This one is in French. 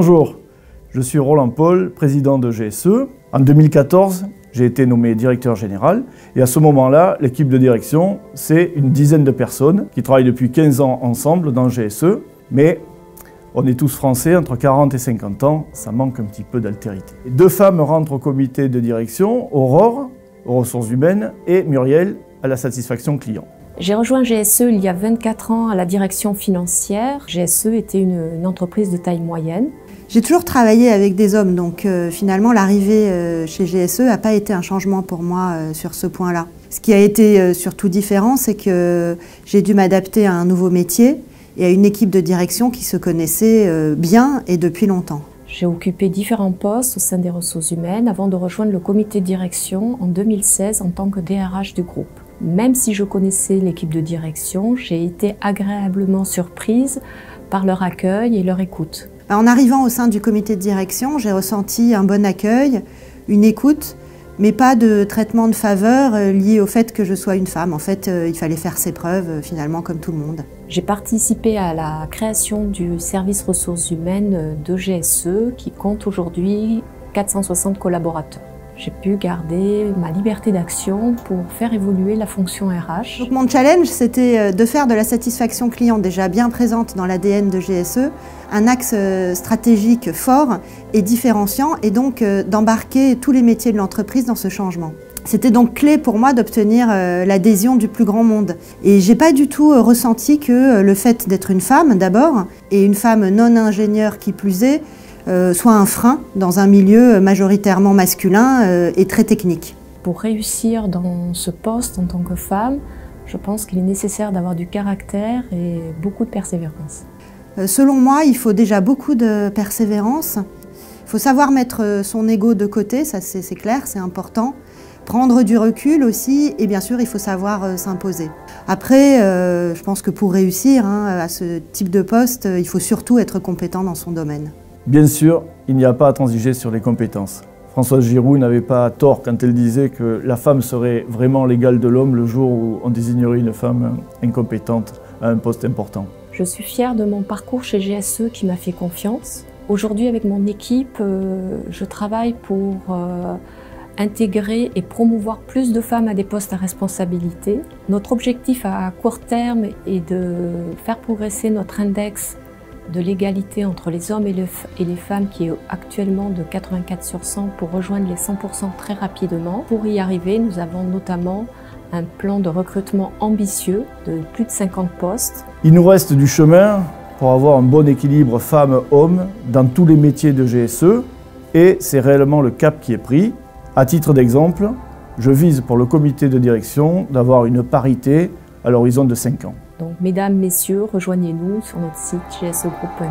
Bonjour, je suis Roland Paul, président de GSE. En 2014, j'ai été nommé directeur général et à ce moment-là, l'équipe de direction, c'est une dizaine de personnes qui travaillent depuis 15 ans ensemble dans GSE, mais on est tous français, entre 40 et 50 ans, ça manque un petit peu d'altérité. 2 femmes rentrent au comité de direction, Aurore, aux ressources humaines, et Muriel, à la satisfaction client. J'ai rejoint GSE il y a 24 ans à la direction financière. GSE était une entreprise de taille moyenne. J'ai toujours travaillé avec des hommes, donc finalement l'arrivée chez GSE n'a pas été un changement pour moi sur ce point-là. Ce qui a été surtout différent, c'est que j'ai dû m'adapter à un nouveau métier et à une équipe de direction qui se connaissait bien et depuis longtemps. J'ai occupé différents postes au sein des ressources humaines avant de rejoindre le comité de direction en 2016 en tant que DRH du groupe. Même si je connaissais l'équipe de direction, j'ai été agréablement surprise par leur accueil et leur écoute. En arrivant au sein du comité de direction, j'ai ressenti un bon accueil, une écoute, mais pas de traitement de faveur lié au fait que je sois une femme. En fait, il fallait faire ses preuves finalement comme tout le monde. J'ai participé à la création du service ressources humaines de GSE qui compte aujourd'hui 460 collaborateurs. J'ai pu garder ma liberté d'action pour faire évoluer la fonction RH. Donc mon challenge, c'était de faire de la satisfaction client déjà bien présente dans l'ADN de GSE, un axe stratégique fort et différenciant, et donc d'embarquer tous les métiers de l'entreprise dans ce changement. C'était donc clé pour moi d'obtenir l'adhésion du plus grand monde. Et j'ai pas du tout ressenti que le fait d'être une femme d'abord, et une femme non ingénieure qui plus est, soit un frein dans un milieu majoritairement masculin et très technique. Pour réussir dans ce poste en tant que femme, je pense qu'il est nécessaire d'avoir du caractère et beaucoup de persévérance. Selon moi, il faut déjà beaucoup de persévérance. Il faut savoir mettre son ego de côté, ça c'est clair, c'est important. Prendre du recul aussi, et bien sûr, il faut savoir s'imposer. Après, je pense que pour réussir à ce type de poste, il faut surtout être compétent dans son domaine. Bien sûr, il n'y a pas à transiger sur les compétences. Françoise Giroud n'avait pas tort quand elle disait que la femme serait vraiment l'égale de l'homme le jour où on désignerait une femme incompétente à un poste important. Je suis fière de mon parcours chez GSE qui m'a fait confiance. Aujourd'hui, avec mon équipe, je travaille pour intégrer et promouvoir plus de femmes à des postes à responsabilité. Notre objectif à court terme est de faire progresser notre index de l'égalité entre les hommes et les femmes qui est actuellement de 84 sur 100 pour rejoindre les 100% très rapidement. Pour y arriver, nous avons notamment un plan de recrutement ambitieux de plus de 50 postes. Il nous reste du chemin pour avoir un bon équilibre femmes-hommes dans tous les métiers de GSE et c'est réellement le cap qui est pris. À titre d'exemple, je vise pour le comité de direction d'avoir une parité à l'horizon de 5 ans. Donc, mesdames, messieurs, rejoignez-nous sur notre site gsegroup.com.